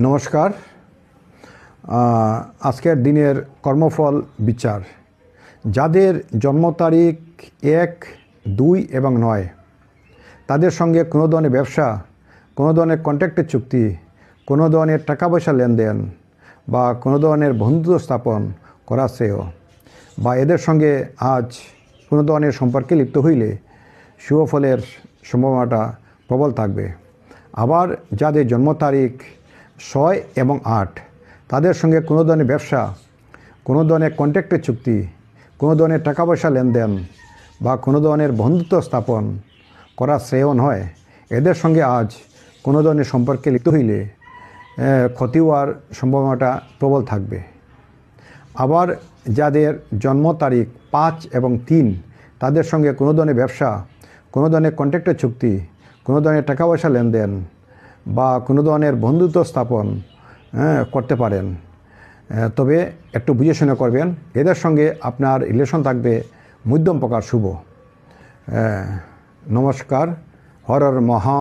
নমস্কার। আজকের দিনের কর্মফল বিচার। যাদের জন্ম তারিখ 1, 2 এবং 9 তাদের সঙ্গে কোনো ধরনের ব্যবসা, কোনো ধরনের কন্ট্রাক্টের চুক্তি, কোনো ধরনের টাকা পয়সা লেনদেন বা কোনো ধরনের বন্ধুত্ব স্থাপন করা শ্রেয়, বা এদের সঙ্গে আজ কোনো ধরনের সম্পর্কে লিপ্ত হইলে শুভ ফলের সম্ভাবনাটা প্রবল থাকবে। আবার যাদের জন্ম তারিখ 6 এবং 8 তাদের সঙ্গে কোনো ধরনের ব্যবসা, কোনো ধরনের কন্ট্রাক্টের চুক্তি, কোনো ধরনের টাকা পয়সা লেনদেন বা কোনো ধরনের বন্ধুত্ব স্থাপন করা শ্রেয় নয়। এদের সঙ্গে আজ কোনো ধরনের সম্পর্কে লিপ্ত হইলে ক্ষতি হওয়ার সম্ভাবনাটা প্রবল থাকবে। আবার যাদের জন্ম তারিখ 5 এবং 3 তাদের সঙ্গে কোনো ধরনের ব্যবসা, কোনো ধরনের কন্ট্রাক্টের চুক্তি, কোনো ধরনের টাকা পয়সা লেনদেন বা কোনো ধরনের বন্ধুত্ব স্থাপন করতে পারেন, তবে একটু বুঝে শুনে করবেন। এদের সঙ্গে আপনার রিলেশন থাকবে মধ্যম প্রকার শুভ। নমস্কার। হর হর মহা